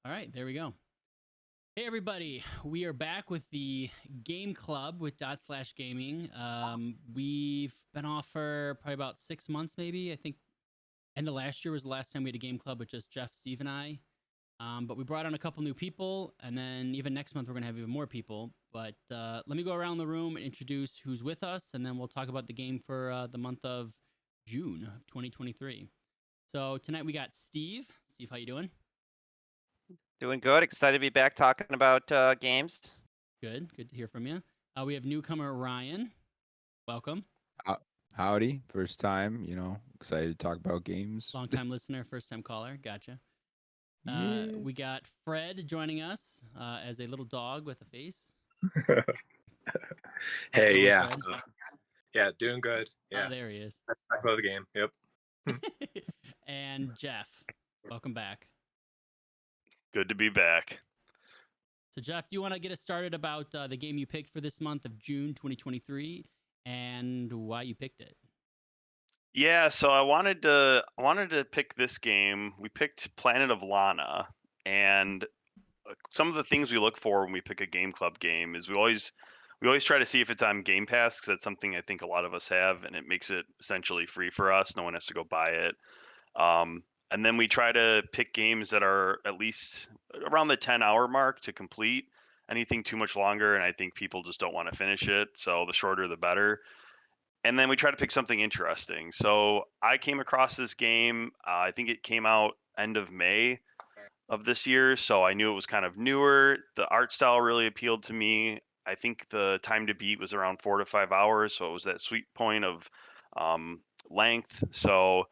All right, there we go. Hey everybody, we are back with the Game Club with Dot Slash Gaming. We've been off for probably about 6 months, maybe. I think end of last year was the last time we had a Game Club with just Jeff, Steve, and I. But we brought on a couple new people, and then even next month we're gonna have even more people. But let me go around the room and introduce who's with us, and then we'll talk about the game for the month of June of 2023. So tonight we got Steve. Steve, how you doing? Doing good. Excited to be back talking about games. Good. Good to hear from you. We have newcomer Ryan. Welcome. Howdy, first time, excited to talk about games. Long time listener, first time caller. Gotcha. Yeah. We got Fred joining us as a little dog with a face. Hey, yeah. Fred? Yeah, doing good. Yeah. Oh, there he is. Back of the game. Yep. And Jeff, welcome back. Good to be back. So, Jeff, do you want to get us started about the game you picked for this month of June 2023 and why you picked it? Yeah, so I wanted to pick this game. We picked Planet of Lana, and some of the things we look for when we pick a game club game is we always try to see if it's on Game Pass, because that's something I think a lot of us have, and it makes it essentially free for us. No one has to go buy it. And then we try to pick games that are at least around the 10-hour mark to complete. Anything too much longer, and I think people just don't want to finish it. So the shorter, the better. And then we try to pick something interesting. So I came across this game. I think it came out end of May of this year. So I knew it was kind of newer. The art style really appealed to me. I think the time to beat was around 4 to 5 hours. So it was that sweet point of length. So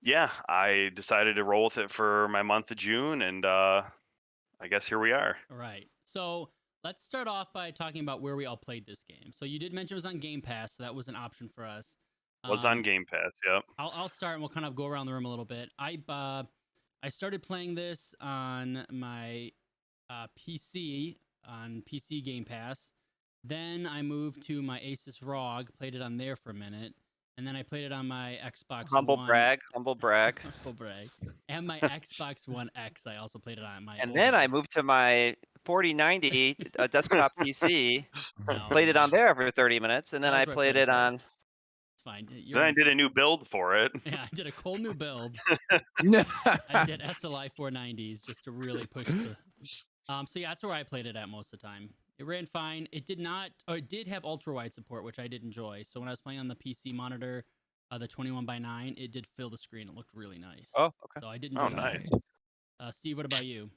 yeah, I decided to roll with it for my month of June, and I guess here we are. All right. So let's start off by talking about where we all played this game. So you did mention it was on Game Pass, so that was an option for us. Was on Game Pass, yep. I'll start, and we'll kind of go around the room a little bit. I started playing this on my PC on PC Game Pass. Then I moved to my Asus ROG, played it on there for a minute. And then I played it on my Xbox Humble One. brag. Humble brag. Humble brag. And my Xbox One X, I also played it on my. And then I moved to my 4090 desktop PC, played it on there for 30 minutes, and then I played it on. It's fine. Then I did a new build for it. Yeah, I did a whole new build. I did SLI 490s just to really push the. So yeah, that's where I played it at most of the time. It ran fine. It did not, or it did have ultra wide support, which I did enjoy. So when I was playing on the PC monitor, the 21:9, it did fill the screen. It looked really nice. Oh, okay. So I did enjoy nice. that. Steve, what about you?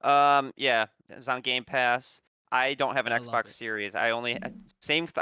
Yeah, it was on Game Pass. I don't have an Xbox Series. I only I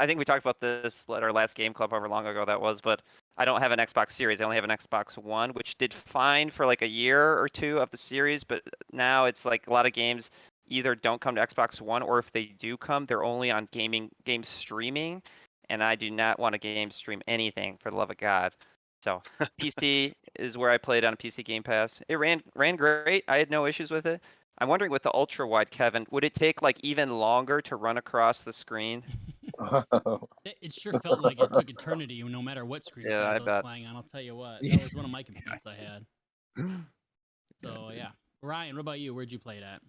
think we talked about this at our last Game Club however long ago that was, but I don't have an Xbox Series. I only have an Xbox One, which did fine for like a year or two of the series, but now it's like a lot of games either don't come to Xbox One, or if they do come, they're only on game streaming, and I do not want to game stream anything for the love of God. So PC is where I played on PC Game Pass. It ran great. I had no issues with it. I'm wondering with the ultra wide, Kevin, would it take like even longer to run across the screen? It sure felt like it took eternity, no matter what screen size I was playing on. I'll tell you what, that was one of my complaints I had. So yeah, Ryan, what about you? Where'd you play it at?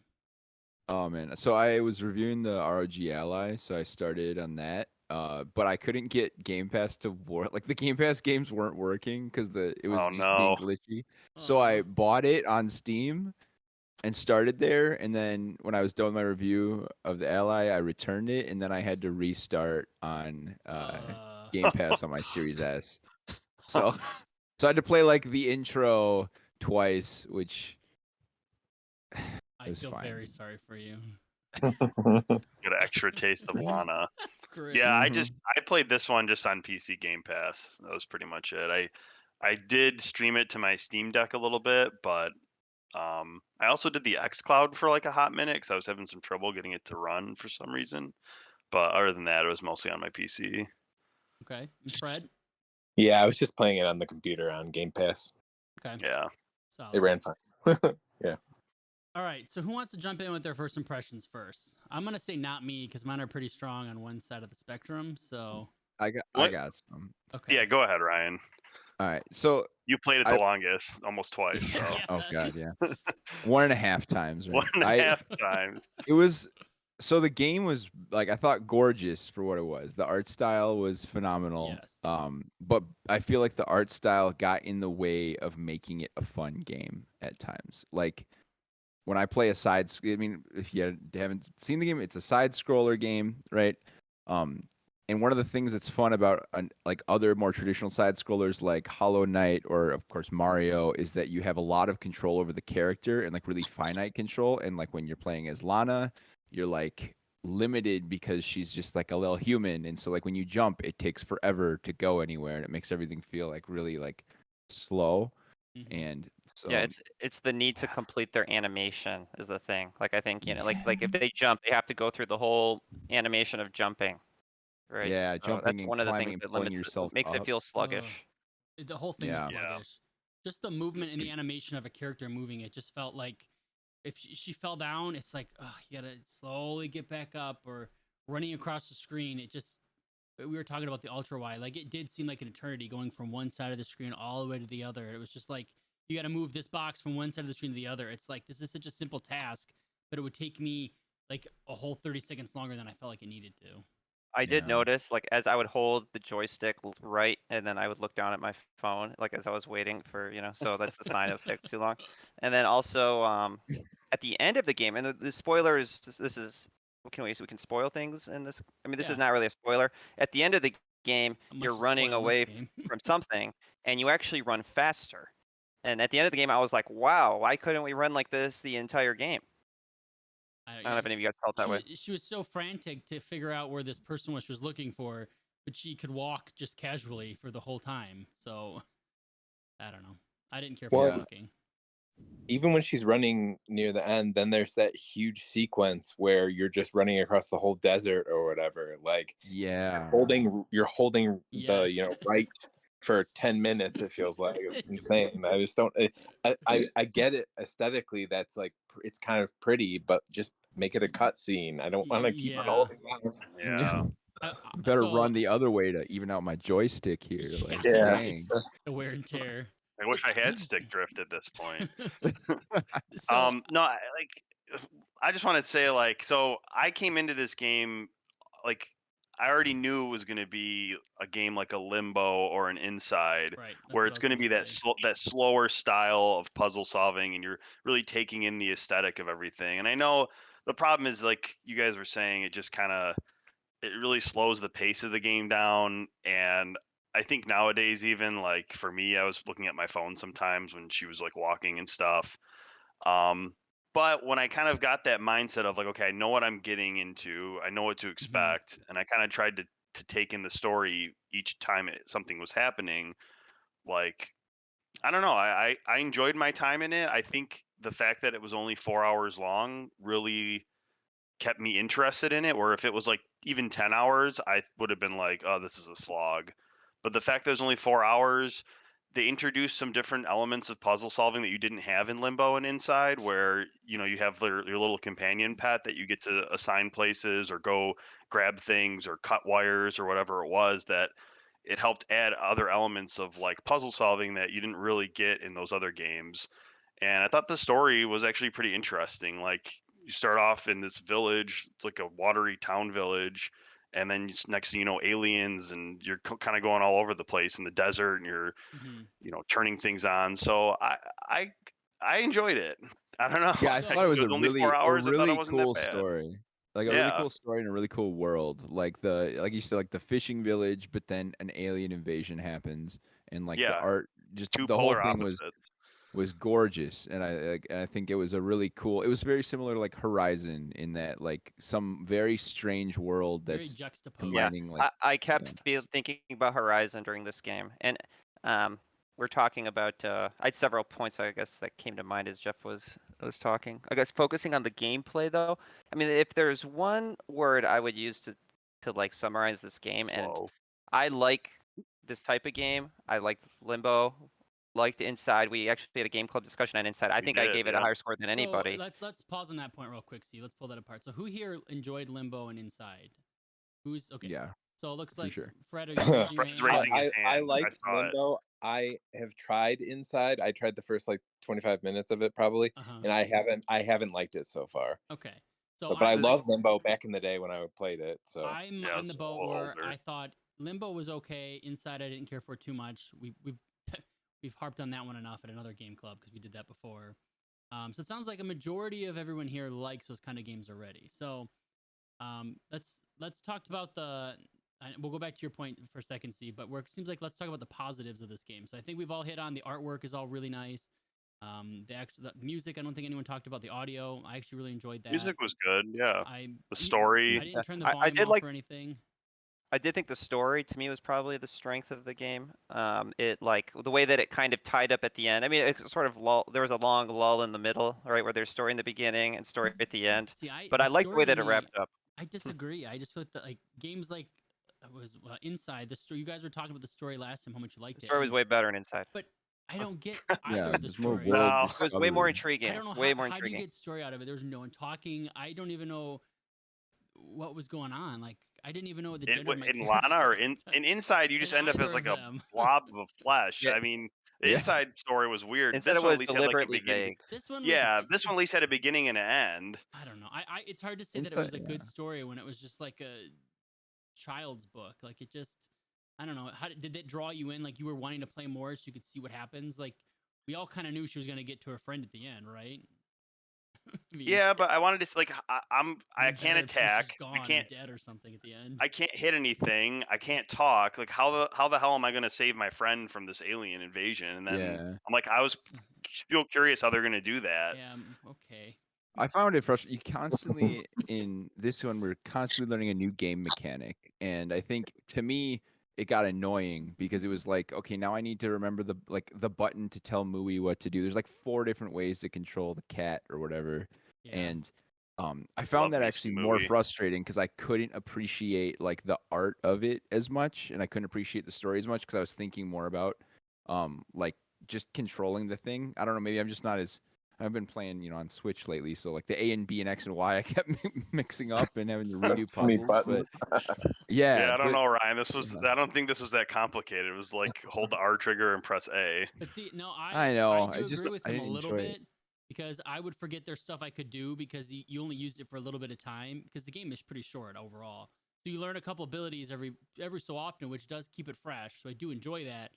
Oh man, so I was reviewing the ROG Ally, so I started on that. But I couldn't get Game Pass to work. Like the Game Pass games weren't working because it was being glitchy. So I bought it on Steam and started there, and then when I was done with my review of the Ally, I returned it, and then I had to restart on Game Pass on my Series S. So I had to play like the intro twice, which I feel very sorry for you. Get an extra taste of Lana. Great. Yeah, I played this one just on PC Game Pass. That was pretty much it. I did stream it to my Steam Deck a little bit, but I also did the xCloud for like a hot minute because I was having some trouble getting it to run for some reason. But other than that, it was mostly on my PC. Okay. And Fred? Yeah, I was just playing it on the computer on Game Pass. Okay. Yeah. Solid. It ran fine. Yeah. All right. So who wants to jump in with their first impressions first? I'm going to say not me because mine are pretty strong on one side of the spectrum. So I got some. Okay. Yeah, go ahead, Ryan. All right. So You played it I the longest, almost twice. So Yeah. oh god, yeah. 1.5 times, right? 1.5 times. It was so the game was like I thought gorgeous for what it was. The art style was phenomenal. Yes. But I feel like the art style got in the way of making it a fun game at times. Like when I play I mean, if you haven't seen the game, it's a side scroller game, right? Um, and one of the things that's fun about like other more traditional side scrollers like Hollow Knight or of course Mario is that you have a lot of control over the character and like really finite control. And like when you're playing as Lana, you're like limited because she's just like a little human. And so like when you jump, it takes forever to go anywhere and it makes everything feel like really like slow. Mhm. And so Yeah, it's the need to complete their animation is the thing. Like I think, like if they jump, they have to go through the whole animation of jumping, right? yeah, So jumping that's and one of the climbing things and that pulling limits yourself makes it up. feel sluggish. The whole thing was Yeah. Yeah. sluggish. Just the movement and the animation of a character moving, it just felt like if she fell down, it's like, oh, you gotta slowly get back up, or running across the screen. It just, we were talking about the ultra wide, like it did seem like an eternity going from one side of the screen all the way to the other. It was just like you got to move this box from one side of the screen to the other. It's like this is such a simple task, but it would take me like a whole 30 seconds longer than I felt like it needed to. I did Yeah. notice, like, as I would hold the joystick right, and then I would look down at my phone, like, as I was waiting for, so that's a sign it was taking too long. And then also, at the end of the game, and the spoilers, this is, we can spoil things in this. I mean, this is Yeah. not really a spoiler. At the end of the game, How much you're is running spoiling this away game? from something, and you actually run faster. And at the end of the game, I was like, wow, why couldn't we run like this the entire game? I don't know if any of you guys felt that way. She was so frantic to figure out where this person was looking for, but she could walk just casually for the whole time. So I don't know. I didn't care for Well, the walking. Even when she's running near the end, then there's that huge sequence where you're just running across the whole desert or whatever. Like Yeah. you're holding the Yes. right for 10 minutes. It feels like it's insane. I just don't. I get it aesthetically. That's like it's kind of pretty, but just make it a cutscene. I don't want to keep on Yeah. holding that. Yeah. Better So- run the other way to even out my joystick here. Like, Yeah. dang. The wear and tear. I wish I had stick drift at this point. So No, I just want to say, like, so I came into this game, like, I already knew it was going to be a game like a Limbo or an Inside, right, that's where what it's I was going to gonna be that say. that slower style of puzzle solving, and you're really taking in the aesthetic of everything. And I know the problem is, like you guys were saying, it really slows the pace of the game down. And I think nowadays, even like for me, I was looking at my phone sometimes when she was like walking and stuff. But when I kind of got that mindset of like, okay, I know what I'm getting into, I know what to expect, and I kind of tried to take in the story each time something was happening. Like, I don't know, I enjoyed my time in it. I think the fact that it was only 4 hours long really kept me interested in it. Where if it was like even 10 hours, I would have been like, oh, this is a slog. But the fact that it was only 4 hours, they introduced some different elements of puzzle solving that you didn't have in Limbo and Inside, where you have your little companion pet that you get to assign places or go grab things or cut wires or whatever it was. That it helped add other elements of like puzzle solving that you didn't really get in those other games. And I thought the story was actually pretty interesting. Like, you start off in this village, it's like a watery town village, and then next thing you know, aliens, and you're kind of going all over the place in the desert, and you're Mhm. turning things on. So I I enjoyed it. I don't know. Yeah, I So- thought it was It a only 4 hours. I thought it really wasn't that cool bad. story. Like a really Yeah. cool story and a really cool world. Like like you said, like the fishing village, but then an alien invasion happens, and like the Yeah. art, just Two the whole polar thing opposites. was gorgeous, and I think it was a really cool. It was very similar to like Horizon in that like some very strange world Very that's juxtaposed. combining like I kept yeah. thinking about Horizon during this game, and we're talking about. I had several points, I guess, that came to mind as Jeff was talking. I guess focusing on the gameplay, though. I mean, if there's one word I would use to like summarize this game, and Slow. I like this type of game. I like Limbo, liked Inside. We actually had a game club discussion on Inside. I We think I did, gave it a yeah. higher score than So anybody. let's pause on that point real quick. See, let's pull that apart. So who here enjoyed Limbo and Inside? Who's okay? Yeah, So it looks for like sure. Fred, are you raising your Fred's hand? raising his I hand. liked saw it. Limbo. I have tried Inside. I tried the first like 25 minutes of it probably, and I haven't liked it so far. Okay. So but I loved Limbo back in the day when I played it. So I'm in the boat where I thought Limbo was okay. Inside, I didn't care for too much. We've harped on that one enough at another game club because we did that before. So it sounds like a majority of everyone here likes those kind of games already. So let's talk about we'll go back to your point for a second, Steve, but it seems like let's talk about the positives of this game. So I think we've all hit on the artwork is all really nice. The music, I don't think anyone talked about the audio. I actually really enjoyed that. Music was good, yeah. The story. I didn't turn the volume off or anything. I did think the story to me was probably the strength of the game. It like the way that it kind of tied up at the end. I mean, it sort of there was a long lull in the middle, right, where there's story in the beginning and story at the end. But I like the way that it wrapped up. I disagree. I just feel like games like Inside the story. You guys were talking about the story last time, how much you liked it. The story was way better in Inside. But I don't get either of the story. It was way more intriguing. I don't know how do you get story out of it. There was no one talking. I don't even know what was going on. Like I didn't even know what the gender of my in Lana or in Inside. You just end up as like a blob of flesh. I mean, the Inside story was weird. Instead, it was deliberately vague. This one, this one at least had a beginning and an end. I don't know. It's hard to say that it was a good story when it was just like a child's book. Like it just, I don't know. How did it draw you in? Like you were wanting to play more so you could see what happens. Like we all kind of knew she was gonna get to her friend at the end, right? Yeah, but I wanted to like I can't attack. I can't dead or something at the end. I can't hit anything. I can't talk. Like how the hell am I gonna save my friend from this alien invasion? And then I'm like, I was still curious how they're gonna do that. Yeah. Okay. I found it frustrating. You constantly in this one, we're constantly learning a new game mechanic, and I think to me it got annoying because it was like, okay, now I need to remember the button to tell Mui what to do. There's like 4 different ways to control the cat or whatever, and I found that actually more frustrating because I couldn't appreciate like the art of it as much, and I couldn't appreciate the story as much because I was thinking more about like just controlling the thing. I don't know, maybe I'm just not as I've been playing, on Switch lately, so like the A and B and X and Y, I kept mixing up and having to redo puzzles. But yeah, I don't know, Ryan. I don't think this was that complicated. It was like hold the R trigger and press A. But see, no, I know. I agree with him a little bit because I would forget there's stuff I could do because you only used it for a little bit of time because the game is pretty short overall. So you learn a couple abilities every so often, which does keep it fresh. So I do enjoy that.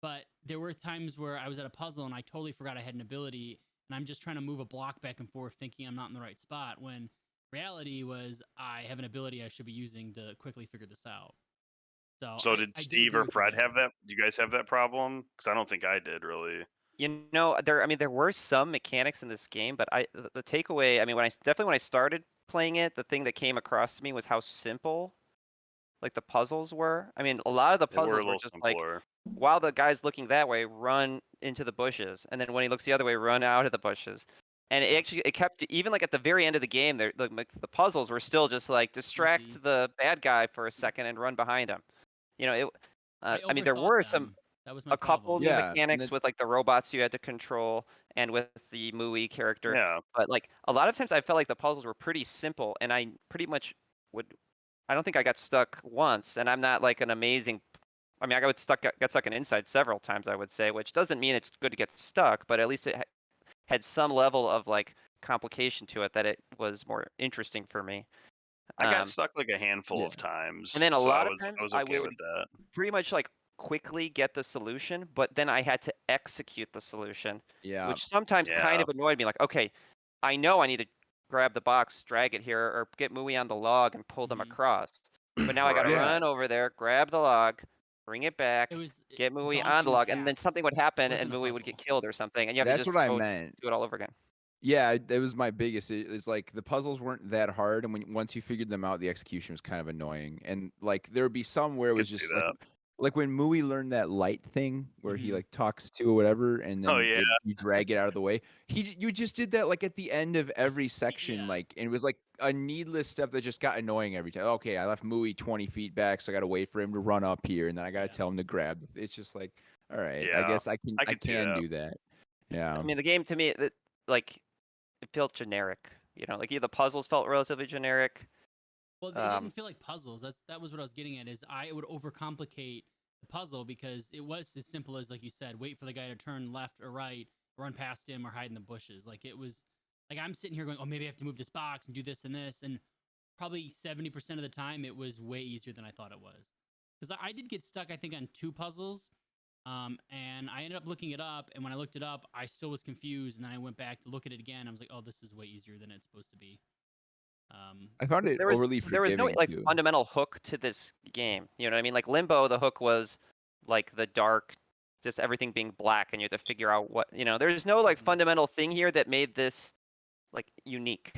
But there were times where I was at a puzzle and I totally forgot I had an ability. And I'm just trying to move a block back and forth thinking I'm not in the right spot when reality was I have an ability I should be using to quickly figure this out. So did Steve or Fred have that? Do you guys have that problem? Because I don't think I did really. There were some mechanics in this game, but the takeaway, when I started playing it, the thing that came across to me was how simple like the puzzles were. I mean, a lot of the puzzles were just simpler. Like while the guy's looking that way, run into the bushes, and then when he looks the other way, run out of the bushes. And it kept even like at the very end of the game, the puzzles were still just like distract the bad guy for a second and run behind him. There were a couple new mechanics with like the robots you had to control and with the Mui character. Yeah. But like a lot of times, I felt like the puzzles were pretty simple, and I pretty much I don't think I got stuck once, and I'm not like an amazing. I got stuck in Inside several times, I would say, which doesn't mean it's good to get stuck, but at least it had some level of like complication to it that it was more interesting for me. I got stuck like a handful of times, and then a lot of times I was okay with that. Pretty much like quickly get the solution, but then I had to execute the solution, which sometimes kind of annoyed me. Like, okay, I know I need to grab the box, drag it here, or get Mui on the log and pull them across. But now I got to run over there, grab the log, bring it back, get Mui on the log, and then something would happen and Mui would get killed or something, and you have to just do it all over again. Yeah, it was my biggest. It's like the puzzles weren't that hard, and once you figured them out, the execution was kind of annoying. And like there would be some where it was just like when Mui learned that light thing where he like talks to or whatever, and then you drag it out of the way. You just did that like at the end of every section, like, and it was like a needless step that just got annoying every time. Okay, I left Mui 20 feet back, so I got to wait for him to run up here, and then I got to tell him to grab. It's just like, all right, I guess I can do that. Yeah. I mean, the game to me, it felt generic. Like the puzzles felt relatively generic. Well, they didn't feel like puzzles. That was what I was getting at. Is I would overcomplicate the puzzle because it was as simple as, like you said, wait for the guy to turn left or right, run past him, or hide in the bushes. Like it was like I'm sitting here going, oh, maybe I have to move this box and do this and this, and probably 70% of the time it was way easier than I thought it was. Because I did get stuck, I think, on 2 puzzles. And I ended up looking it up, and when I looked it up, I still was confused, and then I went back to look at it again. I was like, "Oh, this is way easier than it's supposed to be." I found it overly there was no forgiving like too. fundamental hook to this game. You know what I mean? Like Limbo, the hook was like the dark, just everything being black, and you have to figure out what There's no like fundamental thing here that made this like unique.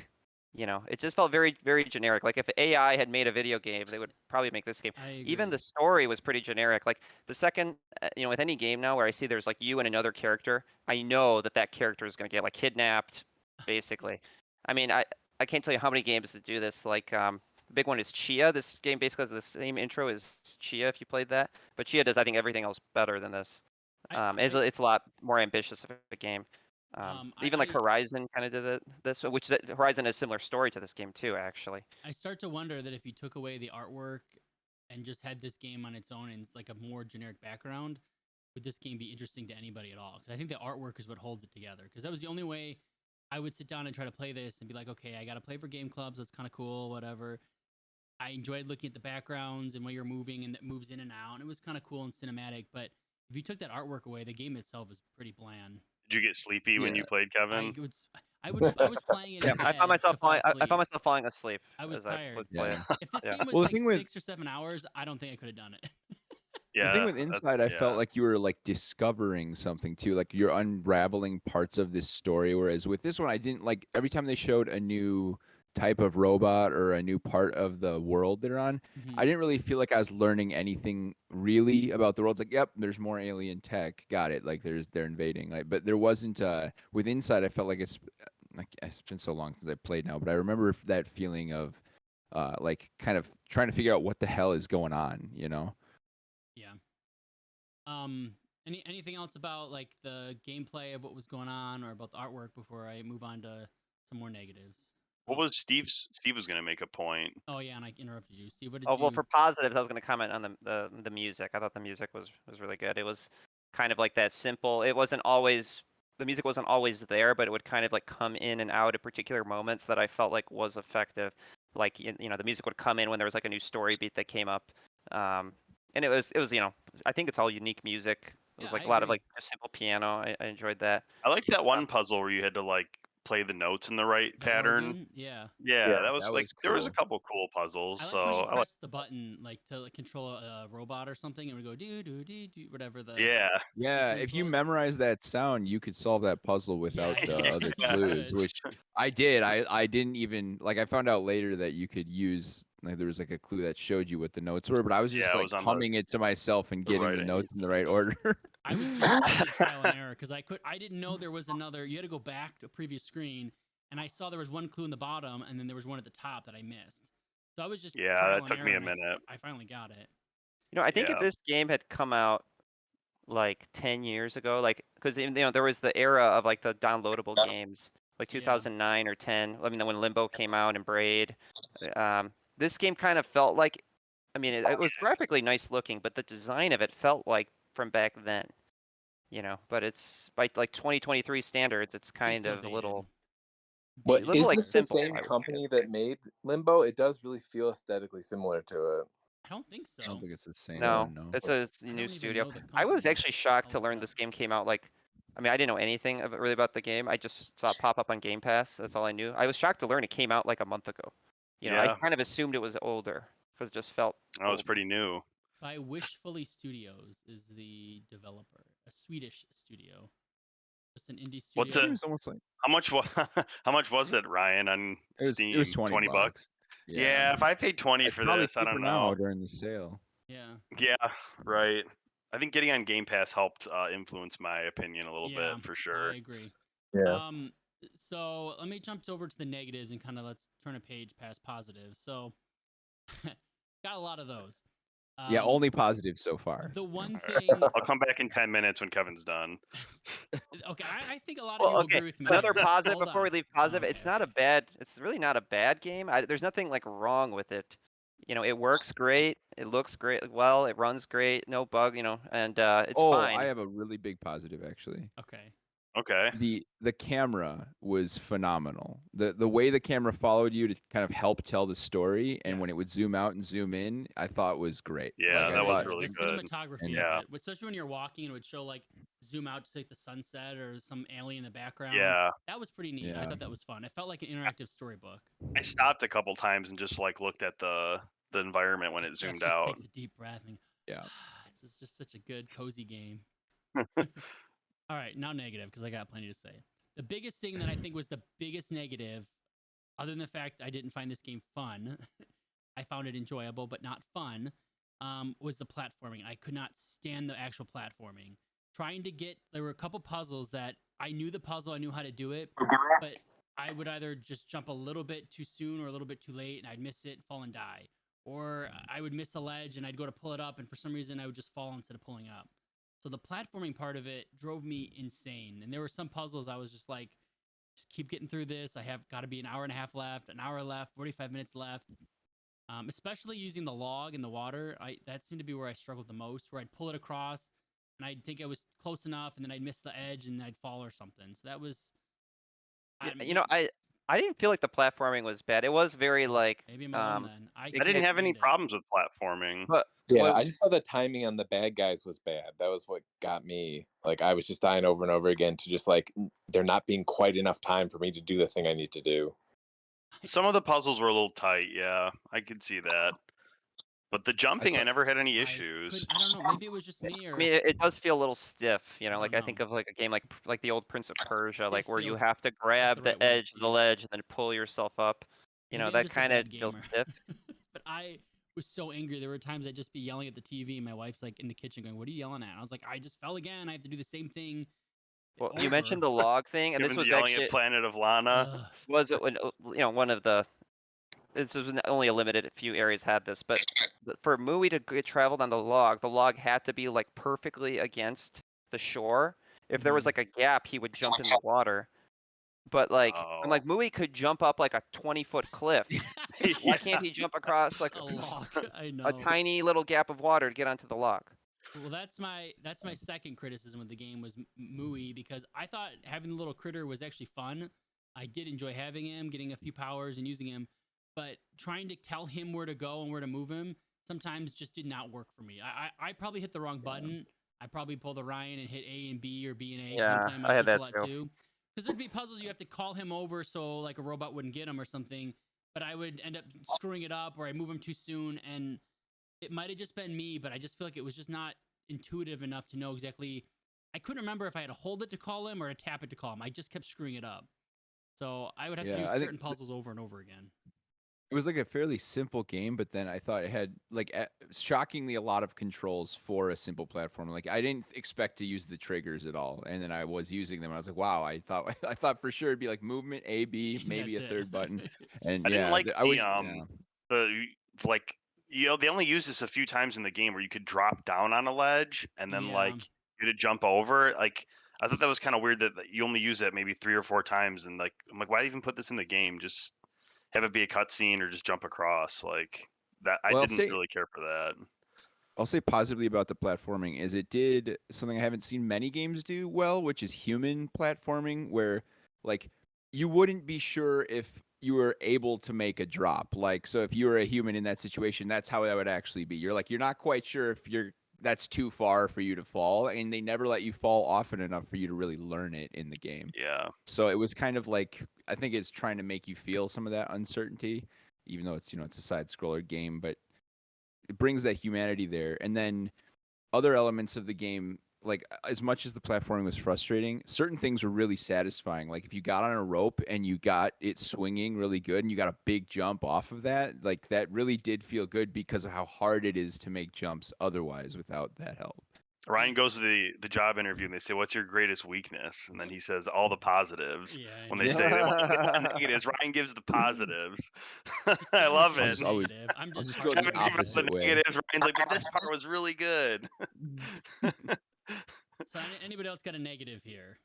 It just felt very, very generic. Like if AI had made a video game, they would probably make this game. Even the story was pretty generic. Like the second, with any game now where I see there's like you and another character, I know that character is going to get like kidnapped, basically. I mean, I can't tell you how many games that do this. Like the big one is Chia. This game basically has the same intro as Chia if you played that, but Chia does I think everything else better than this. It's a lot more ambitious of a game. Even like Horizon kind of did this, which Horizon has a similar story to this game too, actually. I start to wonder that if you took away the artwork and just had this game on its own and it's like a more generic background, would this game be interesting to anybody at all? Because I think the artwork is what holds it together. Because that was the only way I would sit down and try to play this and be like, okay, I got to play for game clubs. That's kind of cool, whatever. I enjoyed looking at the backgrounds and where you're moving and that moves in and out. And it was kind of cool and cinematic. But if you took that artwork away, the game itself is pretty bland. Did you get sleepy when you played, Kevin? I was playing it. I found myself falling asleep. I was tired. If this game was like 6 or 7 hours, I don't think I could have done it. The thing with Inside, I felt like you were like discovering something too, like you're unraveling parts of this story. Whereas with this one, I didn't like every time they showed a new type of robot or a new part of the world they're on, I didn't really feel like I was learning anything really about the world. It's like, yep, there's more alien tech. Got it. Like they're invading. Like, but there wasn't with Inside, I felt like it's been so long since I played now, but I remember that feeling of like kind of trying to figure out what the hell is going on, Yeah. Anything else about like the gameplay of what was going on or about the artwork before I move on to some more negatives? What was Steve was going to make a point. Oh yeah, and I interrupted you. Steve, what did you... well, for positives, I was going to comment on the music. I thought the music was really good. It was kind of like that simple. It wasn't always the music wasn't always there, but it would kind of like come in and out at particular moments that I felt like was effective. Like the music would come in when there was like a new story beat that came up, and it was I think it's all unique music. It was like a lot of like a simple piano. I enjoyed that. I liked that one puzzle where you had to like play the notes in the right pattern. Organ? Yeah, that was like cool. There was a couple cool puzzles. I like when you press the button like to control a robot or something, and we go do whatever the If you memorize that sound, you could solve that puzzle without the other clues, which I did. I didn't even like. I found out later that you could use like there was like a clue that showed you what the notes were, but I was just like humming it to myself and getting the notes in the right order. I was just doing trial and error because I didn't know there was another. You had to go back to a previous screen, and I saw there was one clue in the bottom, and then there was one at the top that I missed. So I was just that took me a minute. I finally got it. I think if this game had come out like 10 years ago, like because there was the era of like the downloadable games, like 2009 or 10. I mean, when Limbo came out and Braid. This game kind of felt like, I mean, it was graphically nice looking, but the design of it felt like from back then, But it's by like 2023 standards, it's kind of a little. But is this the same company that made Limbo? It does really feel aesthetically similar to it. I don't think so. I don't think it's the same. No, it's a new studio. I was actually shocked to learn this game came out like. I mean, I didn't know anything really about the game. I just saw it pop up on Game Pass. That's all I knew. I was shocked to learn it came out like a month ago. I kind of assumed it was older because it just felt. Oh, it was pretty new. By Wishfully Studios is the developer, a Swedish studio. Just an indie studio. It's almost like how much was it, Ryan? On Steam? It was $20 bucks. Yeah, if I paid 20 for this, I don't know. During the sale. Yeah, right. I think getting on Game Pass helped influence my opinion a little bit for sure. I agree. Yeah. So let me jump over to the negatives and kind of let's turn a page past positives. So got a lot of those. Only positive so far. The one thing I'll come back in 10 minutes when Kevin's done. Okay, I think a lot of you agree with me. Another positive before we leave positive. Okay. It's really not a bad game. There's nothing like wrong with it. it works great. It looks great. Well, it runs great. No bug, and it's Oh, fine. I have a really big positive actually. Okay. Okay. The camera was phenomenal. The way the camera followed you to kind of help tell the story, and when it Yes. would zoom out and zoom in, I thought was great. Yeah, Like, that I was thought, really the good. cinematography Yeah. of it, especially when you're walking and it would show like zoom out to like the sunset or some alien in the background. Yeah. That was pretty neat. I Yeah. thought that was fun. It felt like an interactive storybook. I stopped a couple times and just like looked at the environment when it Jeff zoomed just out. takes a deep breath and Yeah. this is just such a good cozy game. All right, now negative because I got plenty to say. The biggest thing that I think was the biggest negative, other than the fact I didn't find this game fun, I found it enjoyable but not fun, was the platforming. I could not stand the actual platforming. There were a couple puzzles that I knew the puzzle, I knew how to do it, but I would either just jump a little bit too soon or a little bit too late and I'd miss it, fall and die. Or I would miss a ledge and I'd go to pull it up and for some reason I would just fall instead of pulling up. So the platforming part of it drove me insane. And there were some puzzles I was just like, just keep getting through this. I have got to be an hour and a half left, an hour left, 45 minutes left. Especially using the log in the water, that seemed to be where I struggled the most. Where I'd pull it across, and I'd think I was close enough, and then I'd miss the edge, and I'd fall or something. So that was, I didn't feel like the platforming was bad. It was very like maybe I'm alone then. I didn't have any problems with platforming. But Yeah, I just thought the timing on the bad guys was bad. That was what got me. Like, I was just dying over and over again to just like there not being quite enough time for me to do the thing I need to do. Some of the puzzles were a little tight. Yeah, I could see that. But the jumping, I never had any issues. I don't know. Maybe it was just me, or I mean, it does feel a little stiff, like I don't think know. of like a game like the old Prince of Persia, like Stiff where you feels have to the grab right the word, edge of the Steve. ledge and then pull yourself up. Maybe I'm That just a kind of bad feels gamer. stiff. But I was so angry. There were times I'd just be yelling at the TV, and my wife's like in the kitchen going, "What are you yelling at?" And I was like, "I just fell again. I have to do the same thing." Well, you mentioned the log thing, and this Given was yelling actually at Planet of Lana. was it when one of the. This was only a limited few areas had this, but for Mui to get traveled on the log had to be like perfectly against the shore. If there was like a gap, he would jump in the water. But like, I'm like, Mui could jump up like a 20-foot cliff. Why can't he jump across like a log? I know. a tiny little gap of water to get onto the log? Well, that's my second criticism of the game was Mui, because I thought having the little critter was actually fun. I did enjoy having him, getting a few powers and using him, but trying to tell him where to go and where to move him sometimes just did not work for me. I probably hit the wrong button. I probably pulled the Ryan and hit A and B or B and A. Yeah, I'm playing I my had Switch a that lot too. too. Because there'd be puzzles you have to call him over so like a robot wouldn't get him or something, but I would end up screwing it up or I move him too soon, and it might have just been me, but I just feel like it was just not intuitive enough to know exactly. I couldn't remember if I had to hold it to call him or to tap it to call him. I just kept screwing it up. So I would have to do certain puzzles over and over again. It was like a fairly simple game, but then I thought it had like shockingly a lot of controls for a simple platform. Like I didn't expect to use the triggers at all, and then I was using them. I was like, wow! I thought for sure it'd be like movement, A, B, maybe a third button. And I didn't like the like they only used this a few times in the game where you could drop down on a ledge and then like you had to jump over. Like I thought that was kind of weird that you only use it maybe 3 or 4 times, and like I'm like, why even put this in the game? Just have it be a cutscene or just jump across like that. I didn't really care for that. I'll say positively about the platforming is it did something I haven't seen many games do well, which is human platforming, where like you wouldn't be sure if you were able to make a drop. Like, so if you were a human in that situation, that's how that would actually be. You're not quite sure if that's too far for you to fall, and they never let you fall often enough for you to really learn it in the game. Yeah. So it was kind of like, I think it's trying to make you feel some of that uncertainty, even though it's, it's a side scroller game, but it brings that humanity there. And then other elements of the game, like as much as the platforming was frustrating, certain things were really satisfying. Like if you got on a rope and you got it swinging really good and you got a big jump off of that, like that really did feel good because of how hard it is to make jumps otherwise without that help. Ryan goes to the job interview and they say, "What's your greatest weakness?" And then he says, "All the positives." Yeah, when they say they want to get the negatives, Ryan gives the positives. I love it. I'm just go the opposite way. Negatives. Ryan's like, "But this part was really good." So anybody else got a negative here?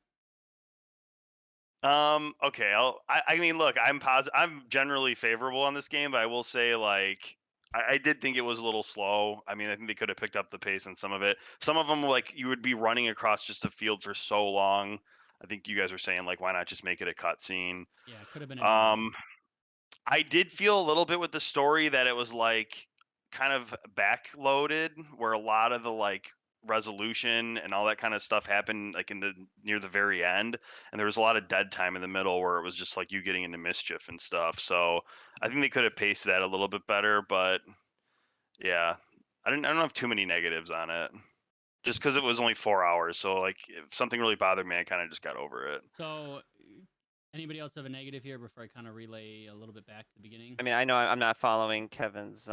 Okay. I mean, look, I'm generally favorable on this game, but I will say, like, I did think it was a little slow. I mean, I think they could have picked up the pace in some of it. Some of them, like, you would be running across just a field for so long. I think you guys were saying, like, why not just make it a cutscene? Yeah, it could have been anywhere. I did feel a little bit with the story that it was like kind of backloaded, where a lot of the like resolution and all that kind of stuff happened like in the near the very end, and there was a lot of dead time in the middle where it was just like you getting into mischief and stuff. So I think they could have paced that a little bit better, but yeah, I don't have too many negatives on it. Just because it was only 4 hours, so like if something really bothered me, I kind of just got over it. So, anybody else have a negative here before I kind of relay a little bit back to the beginning? I mean, I know I'm not following Kevin's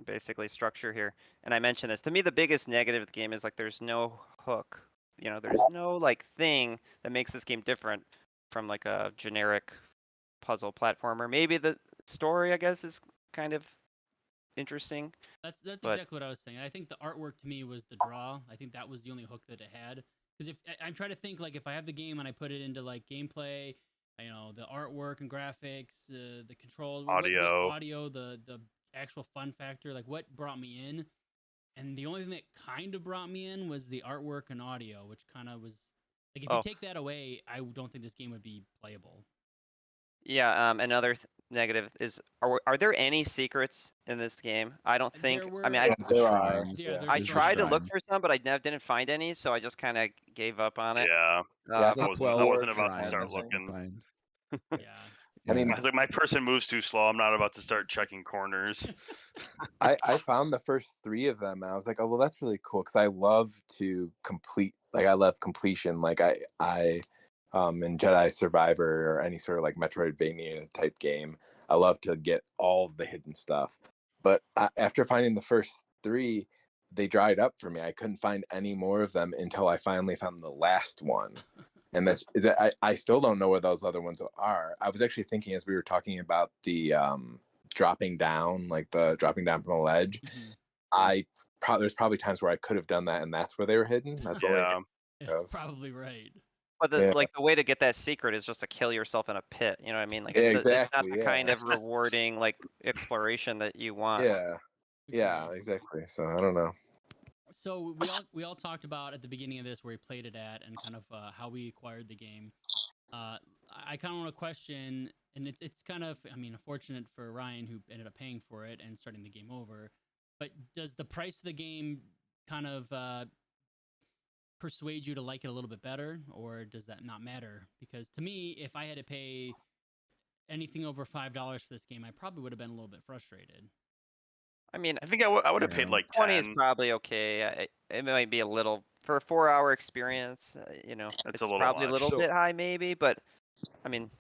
basically structure here, and I mentioned this. To me, the biggest negative of the game is like there's no hook. You know, there's no like thing that makes this game different from like a generic puzzle platformer. Maybe the story, I guess, is kind of interesting. That's but exactly what I was saying. I think the artwork to me was the draw. I think that was the only hook that it had. Because if I'm trying to think, like, if I have the game and I put it into like gameplay, you know, the artwork and graphics, the controls, Audio. audio, the actual fun factor, like what brought me in. And the only thing that kind of brought me in was the artwork and audio, which kind of was like if you take that away, I don't think this game would be playable. Yeah, another negative is are there any secrets in this game? I don't think. I mean, there are. I tried to look for some, but I didn't find any, so I just kind of gave up on it. Yeah, Yeah, I wasn't about to start looking. Yeah. I mean, I was like, my person moves too slow. I'm not about to start checking corners. I found the first 3 of them, and I was like, oh well, that's really cool because I love to complete. Like I love completion. Like I in Jedi Survivor or any sort of like Metroidvania type game, I love to get all of the hidden stuff. But after finding the first 3, they dried up for me. I couldn't find any more of them until I finally found the last one. And I still don't know where those other ones are. I was actually thinking as we were talking about the dropping down, like the dropping down from a ledge. There's probably times where I could have done that, and that's where they were hidden. That's It's probably right. But the way to get that secret is just to kill yourself in a pit. You know what I mean? Like it's not the kind of rewarding like exploration that you want. Yeah, exactly. So I don't know. So we all talked about at the beginning of this where we played it at and kind of how we acquired the game. I kind of want to question, and it's kind of, I mean, unfortunate for Ryan who ended up paying for it and starting the game over. But does the price of the game kind of persuade you to like it a little bit better, or does that not matter? Because to me, if I had to pay anything over $5 for this game, I probably would have been a little bit frustrated. I mean, I think I would have paid like 20 10. is probably okay. It might be a little for a 4-hour experience. You know, it's probably a little bit high, maybe. But I mean,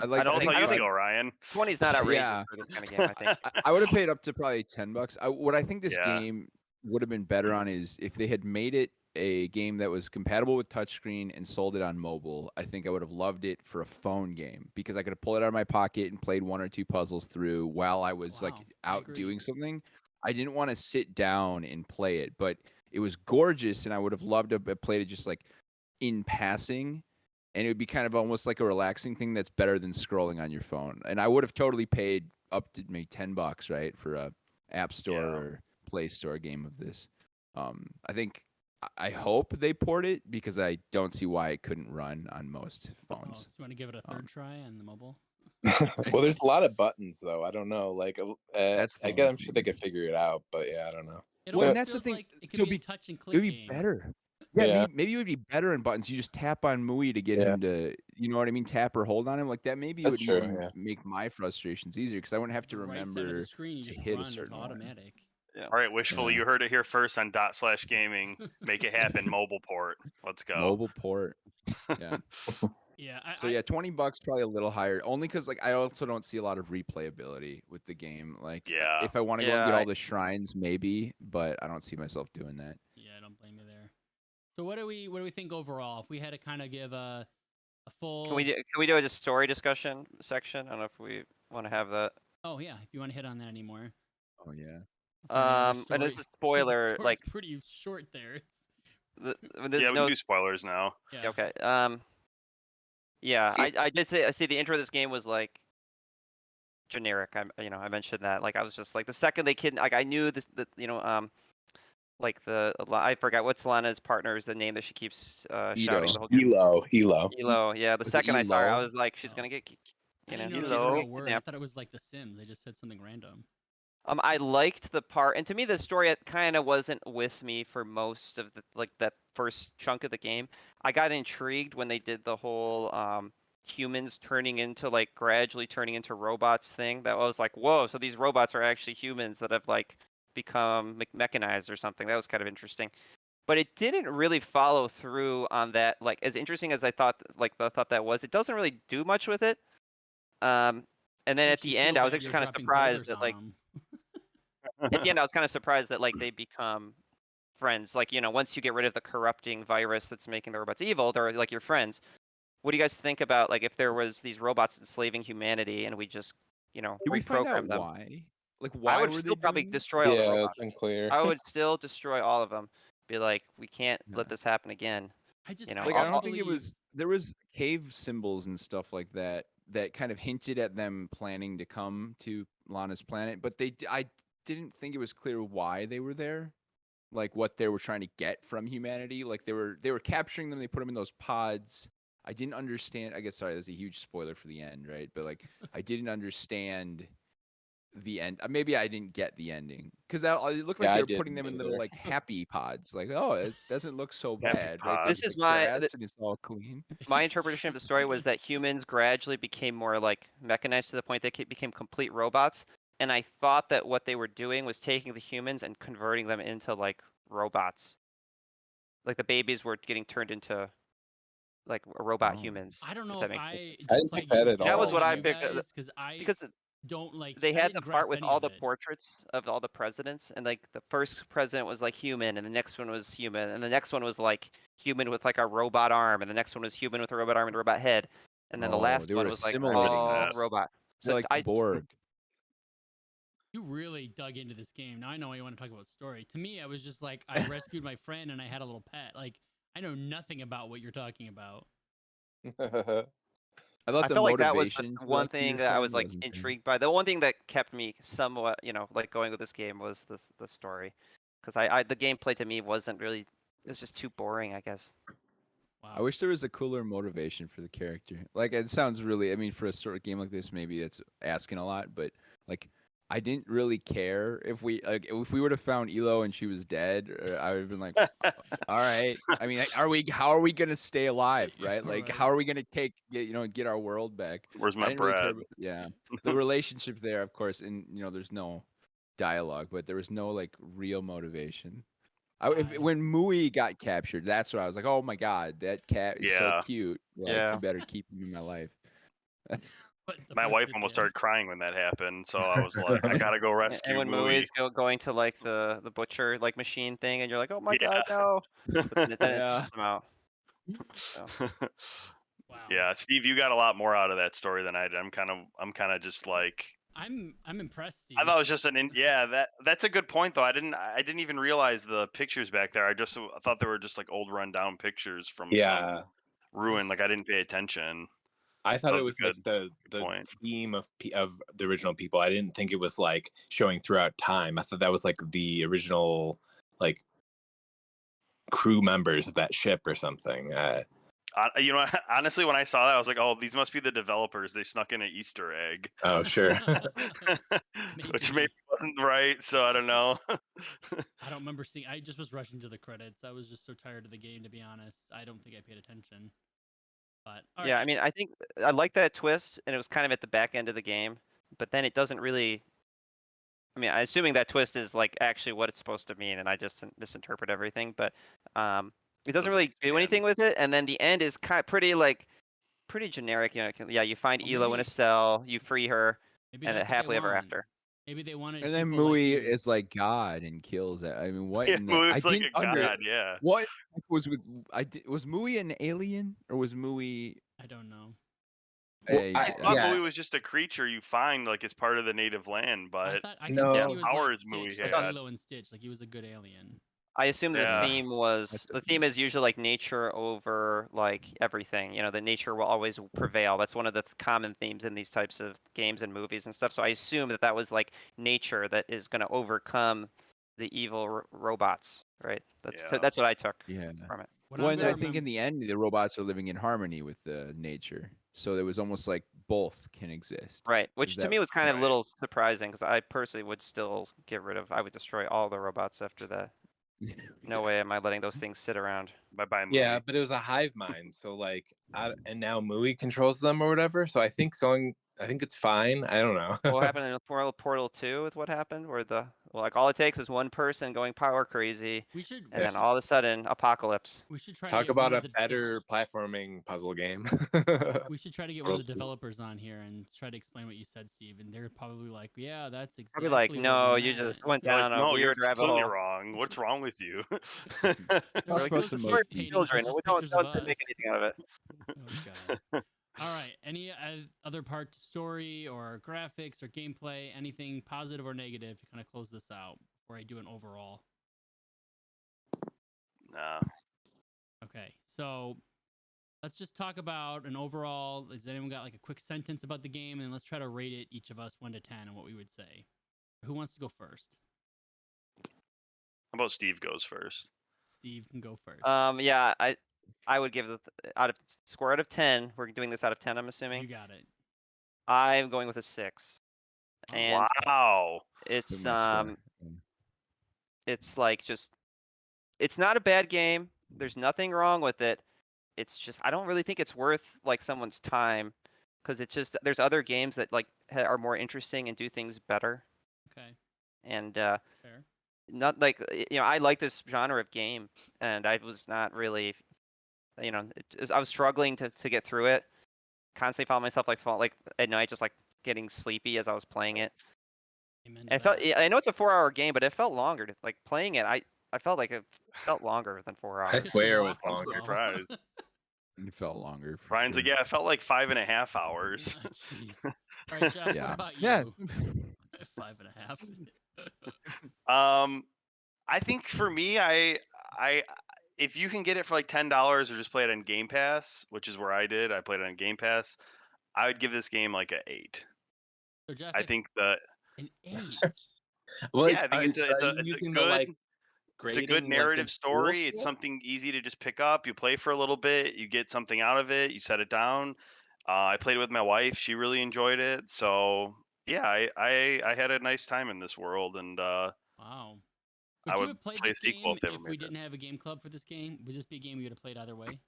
I don't think how you feel, Ryan. 20 is not outrageous for this kind of game. I think I would have paid up to probably $10. What I think this game would have been better on is if they had made it a game that was compatible with touchscreen and sold it on mobile. I think I would have loved it for a phone game because I could have pulled it out of my pocket and played 1 or 2 puzzles through while I was like out doing something. I didn't want to sit down and play it, but it was gorgeous, and I would have loved to have played it just like in passing, and it would be kind of almost like a relaxing thing that's better than scrolling on your phone. And I would have totally paid up to maybe $10, right, for a App Store or Play Store game of this. I hope they port it because I don't see why it couldn't run on most phones. So you want to give it a third try on the mobile? Well, there's a lot of buttons though. I don't know. Like, I'm sure they could figure it out, but yeah, I don't know. Well, and that's the thing. Like it could be a touch and click. It would be better. Yeah, maybe it would be better in buttons. You just tap on Mui to get him to, you know what I mean, tap or hold on him like that. Maybe it would even make my frustrations easier because I wouldn't have to remember to hit a certain automatic. Yeah. All right, Wishful, you heard it here first on ./gaming. Make it happen. Mobile port. Let's go. Mobile port. Yeah. Yeah. So yeah, $20 probably a little higher. Only because like I also don't see a lot of replayability with the game. Like, if I want to go and get all the shrines, maybe, but I don't see myself doing that. Yeah, I don't blame you there. So what do we think overall? If we had to kind of give a full, can we do a story discussion section? I don't know if we want to have that. Oh yeah, if you want to hit on that anymore. Oh yeah. And this is spoiler, like pretty short there. We can do spoilers now. Yeah. Okay. I did say. I see the intro of this game was like generic. I mentioned that. Like I was just like the second they like I knew this, like I forgot what's Lana's partner's the name that she keeps shouting the whole game. Elo. Elo. Yeah, the Was it second I saw her, I Elo? was like, she's Oh. gonna get, I you know, didn't know she's it was a gonna real get word. I kidnapped. thought it was like The Sims. They just said something random. I liked the part, and to me, the story kind of wasn't with me for most of the that first chunk of the game. I got intrigued when they did the whole humans turning into gradually turning into robots thing. That was like, whoa! So these robots are actually humans that have become mechanized or something. That was kind of interesting. But it didn't really follow through on that. Like as interesting as I thought, I thought that was, it doesn't really do much with it. And then at Makes you the feel end, I was bad actually you're kind of dropping surprised boulders that on 'em. at the end, I was kind of surprised that they become friends. Once you get rid of the corrupting virus that's making the robots evil, they're like your friends. What do you guys think about if there was these robots enslaving humanity and we just Did we find out reprogram them? why? Like, I why would were they still probably doing? destroy all the Yeah, robots. it's unclear. I would still destroy all of them. Be like, we can't Yeah. let this happen again. I just You know, Like, I I can't don't think it believe- was. There was cave symbols and stuff like that that kind of hinted at them planning to come to Lana's planet, but I didn't think it was clear why they were there. Like what they were trying to get from humanity. Like they were capturing them. They put them in those pods. I didn't understand. I guess sorry, that's a huge spoiler for the end, right? But I didn't understand the end. Maybe I didn't get the ending because it looked like Yeah, they I were putting them didn't in little either. happy pods. Like, oh, it doesn't look so Happy bad, right? pod. There's This is the my- grass and it's all clean. My interpretation of the story was that humans gradually became more mechanized to the point they became complete robots. And I thought that what they were doing was taking the humans and converting them into robots. Like the babies were getting turned into robot Oh. humans. I don't know that if makes I sense. just I didn't played pick that at That was all. what I picked, because I because don't like. they I had the didn't part grasp with any all of the it. portraits of all the presidents, and the first president was human, and the next one was human, and the next one was human with a robot arm, and the next one was human with a robot arm and a robot head, and then the Oh, last they one were was assimilating all us. robot. They're So like I the Borg. You really dug into this game. Now I know you want to talk about story. To me, I was just like, I rescued my friend and I had a little pet. I know nothing about what you're talking about. I thought I the felt like that was motivation the to one rescue your thing that I was friend wasn't there. intrigued by. The one thing that kept me somewhat, going with this game was the story, because the gameplay to me wasn't really. It was just too boring, I guess. Wow. I wish there was a cooler motivation for the character. It sounds really. I mean, for a sort of game like this, maybe that's asking a lot. But I didn't really care if we would have found Elo and she was dead. I would have been like, all right. I mean, how are we gonna stay alive, right? Right. How are we gonna get our world back? Where's I my didn't really care. bread? Yeah, the relationship there, of course, and there's no dialogue, but there was no real motivation. When Mui got captured, that's what I was like, oh my god, that cat is so Yeah. cute. Yeah. You better keep him in my life. But the My wife person- almost yeah. started crying when that happened, so I was like, I gotta go rescue And when Mui. Mui's going to the butcher machine thing, and you're like, oh my Yeah. god, no! But then it Yeah. spits them out. So. Wow. Yeah, Steve, you got a lot more out of that story than I did. I'm kind of just I'm impressed, Steve. I thought it was just that's a good point though. I didn't even realize the pictures back there. I thought they were just old rundown pictures from Yeah, some ruin. I didn't pay attention. I thought So it was good. the point. team of the original people. I didn't think it was showing throughout time. I thought that was the original crew members of that ship or something. Honestly, when I saw that, I was like, "Oh, these must be the developers. They snuck in an Easter egg." Oh, sure. Which maybe wasn't right. So I don't know. I don't remember seeing. I just was rushing to the credits. I was just so tired of the game, to be honest. I don't think I paid attention. But all Yeah, right. I mean, I think I like that twist, and it was kind of at the back end of the game, but then it doesn't really. I mean, I'm assuming that twist is actually what it's supposed to mean, and I just misinterpret everything. But it doesn't really do anything with it, and then the end is pretty generic. You find Well, Elo in a cell, you free her, Maybe and that's what they happily ever want. after. Maybe they wanted. And then people like Mui you. is like God and kills it. I mean, what? Yeah, in the, Mui I was like didn't a under god. Yeah. what was with was Mui an alien or was Mui I don't know. Well, a? I thought Yeah. Mui was just a creature you find as part of the native land, I but thought I No. kept thinking he was powers like Mui Stitch, like had. Lilo and Stitch, like he was a good alien. I assume the Yeah. theme was That's the theme is usually like nature over like everything. You know, the nature will always prevail. That's one of the common themes in these types of games and movies and stuff. So I assume that was like nature that is going to overcome the evil robots, right? Yeah. That's what I took Yeah. from it. What Well, I'm and gonna I think in the end, the robots are living in harmony with the nature. So it was almost like both can exist. Right, which Is to that me was kind of a Right. little surprising because I personally would still get rid of. I would destroy all the robots after that. No way am I letting those things sit around. Bye-bye, movie. Yeah, but it was a hive mind, so like, and now Mui controls them or whatever. So I think it's fine. I don't know. What happened in Portal 2 with what happened? Where like all it takes is one person going power crazy, and then all of a sudden apocalypse. we should try to Talk get about one a of the better platforming puzzle game. we should try to get one of the developers on here and try to explain what you said, Steve. And they're probably like, "Yeah, that's I'll exactly be like, what no, we you meant." just went You're like, down a no, you're weird rabbit completely hole. wrong. What's wrong with you? They're Talk like, about those the cave motif. paintings Children, are just we pictures of don't make us. anything out of it. Oh god. All right. Any other part to story or graphics or gameplay? Anything positive or negative to kind of close this out before I do an overall? Nah. Okay. So let's just talk about an overall. Has anyone got like a quick sentence about the game? And let's try to rate it, each of us 1 to 10, and what we would say. Who wants to go first? How about Steve goes first? Steve can go first. Yeah, I would give it score out of 10. We're doing this out of 10, I'm assuming. You got it. I'm going with a 6. And Wow. it's Put my score. it's like just it's not a bad game. There's nothing wrong with it. It's just I don't really think it's worth like someone's time because it's just there's other games that like are more interesting and do things better. Okay. And Fair. not like I like this genre of game, and I was not really, I was struggling to get through it. Constantly found myself like at night just like getting sleepy as I was playing it. Amen to And it felt that. I know it's a 4-hour game, but it felt longer. Like playing it, I felt like it felt longer than 4 I hours. swear it was Awesome, longer. though. Surprised. It felt longer. For Brian's sure. like, yeah, it felt like 5.5 hours. Jeez. All right, Jeff. Yeah. What about you? Yes. 5.5. I think for me, I if you can get it for like $10 or just play it on Game Pass, which is where I did, I played it on Game Pass. I would give this game like an 8. So Jeff, I think that an 8. Well, yeah, I think it's a using good. the like It's a grading, good like, narrative in story. school It's still? something easy to just pick up. You play for a little bit, you get something out of it, you set it down. I played it with my wife; she really enjoyed it. So yeah, I had a nice time in this world, and Wow. I Would you would have played play this a sequel game if they ever if made we it. didn't have a game club for this game? Would this be a game you would have played either way?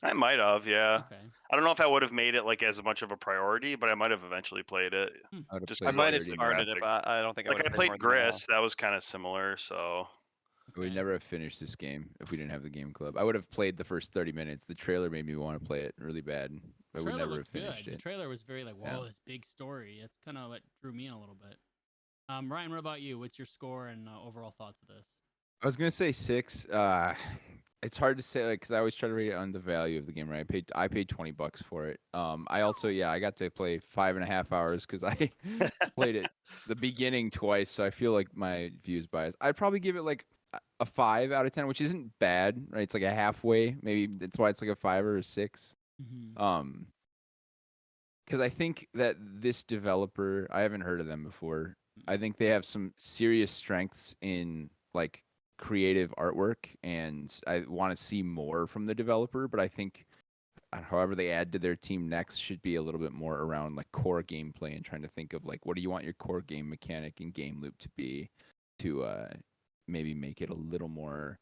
I might have, yeah. Okay. I don't know if I would have made it like as much of a priority, but I might have eventually played it. I would have Just I played 'cause, might like, have 30 started minutes. it, but I don't think I Like would I have played played more than that. Gris, that was kind of similar. So We'd Okay. never have finished this game if we didn't have the game club. I would have played the first 30 minutes. The trailer made me want to play it really bad, but we Trailer never have looked finished good. The it. trailer was very like, whoa, Yeah. this big story. That's kind of what drew me in a little bit. Ryan, what about you? What's your score and overall thoughts of this? I was gonna say 6. It's hard to say because I always try to rate it on the value of the game. Right? I paid $20 for it. I also I got to play 5.5 hours because I played it the beginning twice, so I feel like my view is biased. I'd probably give it like a 5 out of 10, which isn't bad, right? It's like a halfway. Maybe that's why it's like a 5 or a 6. Mm-hmm. Because I think that this developer, I haven't heard of them before. I think they have some serious strengths in like creative artwork, and I want to see more from the developer. But I think, however they add to their team next, should be a little bit more around like core gameplay and trying to think of like what do you want your core game mechanic and game loop to be, to maybe make it a little more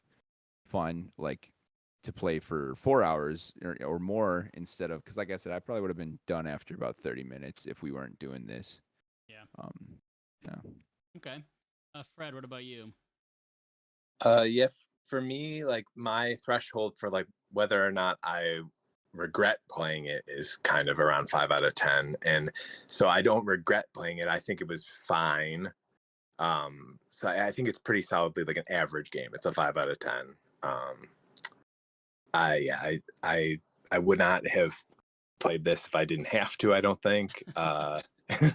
fun, like to play for 4 hours or more instead of, because like I said, I probably would have been done after about 30 minutes if we weren't doing this. Yeah. Yeah. Okay. Fred, what about you? Yeah, for me, like my threshold for like whether or not I regret playing it is kind of around 5 out of 10, and so I don't regret playing it. I think it was fine. So I think it's pretty solidly like an average game. It's a 5 out of 10. I would not have played this if I didn't have to. I don't think.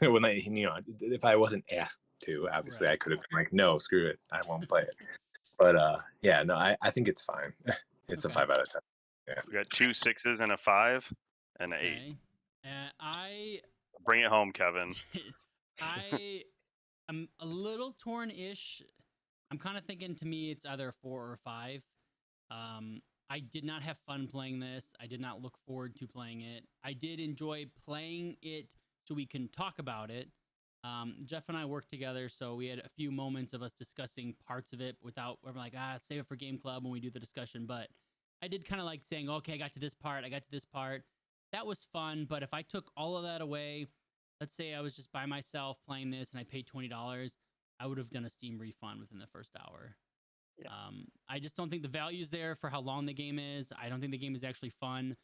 When if I wasn't asked to, obviously I Right. could have been like, no, screw it, I won't play it. But yeah, no, I think it's fine. It's Okay. a 5 out of 10. Yeah. We got 2 6s and a 5 and an 8. Okay. I Bring it home, Kevin. I'm a little torn-ish. I'm kind of thinking, to me it's either a 4 or a 5. I did not have fun playing this. I did not look forward to playing it. I did enjoy playing it so we can talk about it. Jeff and I worked together, so we had a few moments of us discussing parts of it without, we're like, save it for Game Club when we do the discussion. But I did kind of like saying, okay, I got to this part, I got to this part. That was fun, but if I took all of that away, let's say I was just by myself playing this and I paid $20, I would have done a Steam refund within the first hour. Yeah. I just don't think the value's there for how long the game is. I don't think the game is actually fun.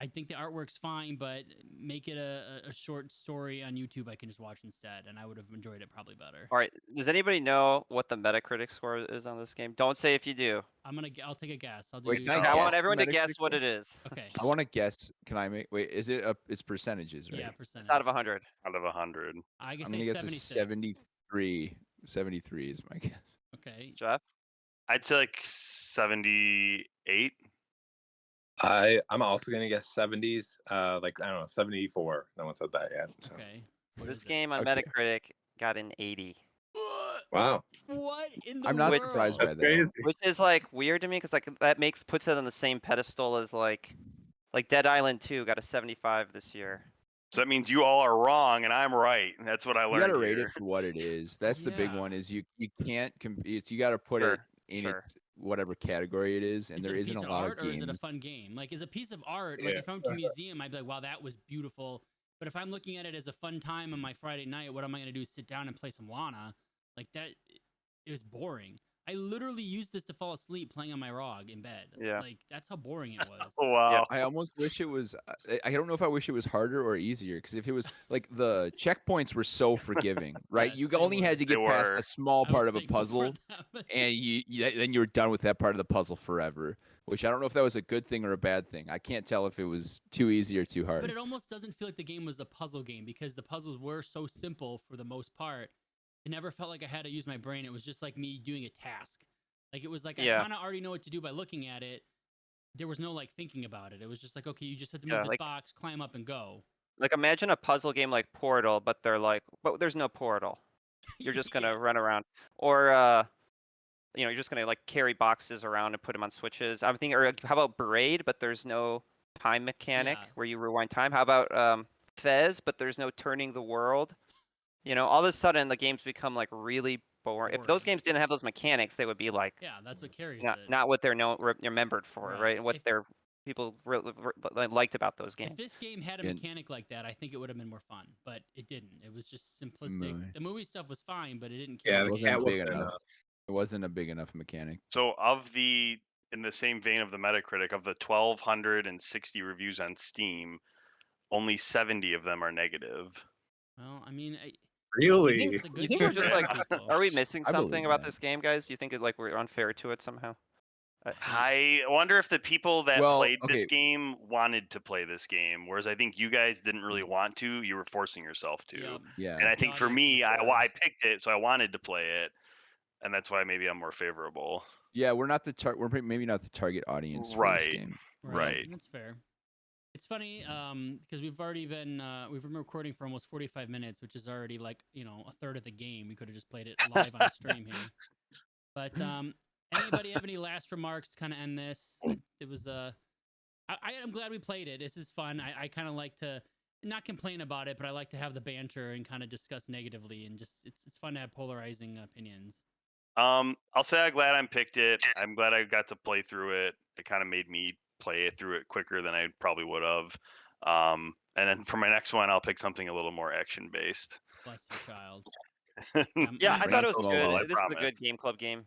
I think the artwork's fine, but make it a short story on YouTube I can just watch instead, and I would have enjoyed it probably better. All right. Does anybody know what the Metacritic score is on this game? Don't say if you do. I'll take a guess. I'll do. Wait, can I I guess want the everyone to Metacritic guess what score? it is. Okay. I want to guess. Can I make? Wait, is it it's percentages, right? Yeah, It's percentage. out of 100. Out of 100. I guess I'm gonna guess a 73. 73 is my guess. Okay. Jeff? I'd say like 78. I'm also gonna guess 70s. Like I don't know, 74. No one said that yet. So. Okay. What This is it? game on Okay. Metacritic got an 80, Wow. What in the I'm not world? surprised by That's that. crazy. which is like weird to me because like that puts it on the same pedestal as like Dead Island 2 got a 75 this year. So that means you all are wrong and I'm right. That's what I You learned gotta rate here. it for what it is. That's the big Yeah. one. Is you can't compete. You gotta put Sure, it in sure. its whatever category it is, and Is there it a isn't piece a of lot art of or is it a games. fun game? Like, is a piece of art, like Yeah. if I went to a museum, I'd be like, wow, that was beautiful. But if I'm looking at it as a fun time on my Friday night, what am I going to do? Sit down and play some Lana? Like that, it was boring. I literally used this to fall asleep playing on my ROG in bed. Yeah. Like, that's how boring it was. Oh, wow. I almost wish it was. I don't know if I wish it was harder or easier, because if it was like the checkpoints were so forgiving, right? Yes, you they only had were. to get They past were. a small I was part of a thankful for puzzle, that. and then you were done with that part of the puzzle forever. Which I don't know if that was a good thing or a bad thing. I can't tell if it was too easy or too hard. But it almost doesn't feel like the game was a puzzle game because the puzzles were so simple for the most part. It never felt like I had to use my brain. It was just like me doing a task. Like, it was like Yeah. I kind of already know what to do by looking at it. There was no like thinking about it. It was just like, okay, you just have to move Yeah, this like- box, climb up, and go. Like imagine a puzzle game like Portal, but there's no portal. You're just gonna Yeah. run around, or you're just gonna like carry boxes around and put them on switches. I'm thinking, or how about Braid, but there's no time mechanic Yeah. where you rewind time. How about Fez, but there's no turning the world. All of a sudden the games become like really boring. If those Boring. games didn't have those mechanics, they would be like Yeah, that's what carries not, it. not what they're remembered for, Right. right? And what If- their people liked about those If games. this game had a And- mechanic like that, I think it would have been more fun. But it didn't. It was just simplistic. Right. The movie stuff was fine, but it didn't Yeah, carry It the it. wasn't cat big wasn't enough. enough. It wasn't a big enough mechanic. So in the same vein of the Metacritic, of the 1,260 reviews on Steam, only 70 of them are negative. Well, I mean, Really? it's a You good think game we're just for like, some people. are we missing I believe something about that. this game, guys? Do you think like we're unfair to it somehow? I wonder if the people that Well, played okay. this game wanted to play this game, whereas I think you guys didn't really want to. You were forcing yourself to. Yeah. Yeah. And I The think for audience me, I decided. picked it, so I wanted to play it, and that's why maybe I'm more favorable. Yeah, we're not the we're maybe not the target audience for this Right. game. Right. That's fair. It's funny because we've been recording for almost 45 minutes, which is already like a third of the game. We could have just played it live on stream here. But anybody have any last remarks? Kind of end this. It was I'm glad we played it. This is fun. I kind of like to not complain about it, but I like to have the banter and kind of discuss negatively, and just it's fun to have polarizing opinions. I'll say I'm glad I picked it. I'm glad I got to play through it. It kind of made me play it through it quicker than I probably would have. And then for my next one, I'll pick something a little more action based. Bless you, child. Yeah, I thought it was Brainstorm good. all I This is a promise. good game club game.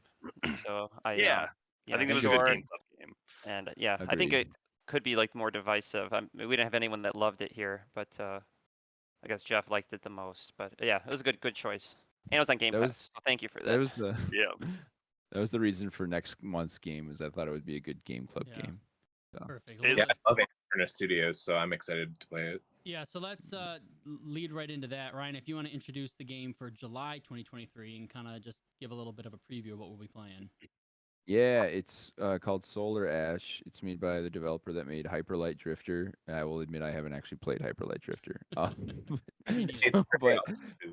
So I Yeah, I think it was a good enjoyed- game club game. And yeah, I think Agreed. it could be like more divisive. We didn't have anyone that loved it here, but I guess Jeff liked it the most. But yeah, it was a good choice. And it was on Game That was- Pass. So thank you for that. That was the Yeah. that was the reason for next month's game. Is I thought it would be a good game club Yeah. game. Perfect. It- Yeah, I love Internet Studios, so I'm excited to play it. Yeah, so let's lead right into that. Ryan, if you want to introduce the game for July 2023 and kind of just give a little bit of a preview of what we'll be playing. Yeah, it's called Solar Ash. It's made by the developer that made Hyper Light Drifter. And I will admit I haven't actually played Hyper Light Drifter. Me neither. It's but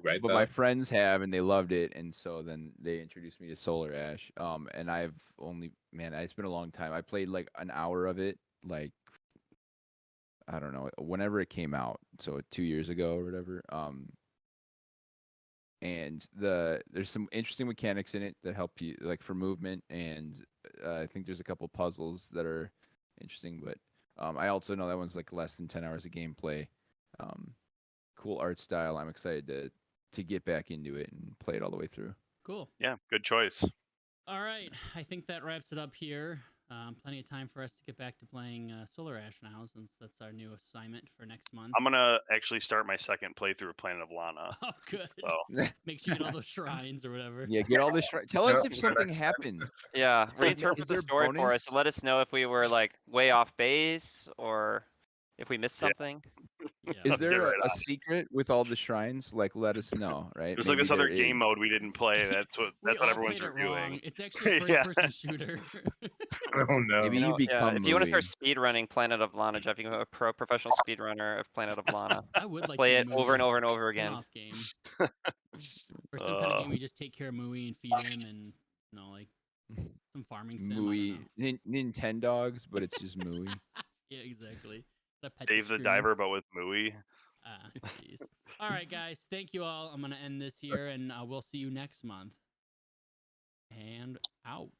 right but though. my friends have and they loved it, and so then they introduced me to Solar Ash. And I've only it's been a long time. I played like an hour of it, like I don't know, whenever it came out, so 2 years ago or whatever. And there's some interesting mechanics in it that help you like for movement, and I think there's a couple puzzles that are interesting. But I also know that one's like less than 10 hours of gameplay. Cool art style. I'm excited to get back into it and play it all the way through. Cool. Yeah, good choice. All right, I think that wraps it up here. Plenty of time for us to get back to playing Solar Ash now, since that's our new assignment for next month. I'm gonna actually start my second playthrough of Planet of Lana. Oh, good. So Make sure you get all those shrines or whatever. Yeah, get all this. Tell us if something happens. Yeah, Is reinterpret the there story for us. bonus? Let us know if we were like way off base or if we missed Yeah. something. Yeah. Is Get there right a on. secret with all the shrines? Like, let us know, right? there's like Maybe this other there game is. mode we didn't play. That's what We all everyone's played it reviewing. wrong. It's actually a Yeah. first-person shooter. Oh no. Maybe you become if you want to start Mui. speed running Planet of Lana, Jeff, you can be a professional speed runner of Planet of Lana. I would like Play to it over and over and over again. spin-off game. Or some kind of game where you just take care of Mui and feed him, and like some farming sim. I don't Mui. know. Nintendogs, but it's just Mui. Yeah, exactly. Dave the Diver, but with Mui. Jeez. All right, guys. Thank you all. I'm gonna end this here, and we'll see you next month. And out.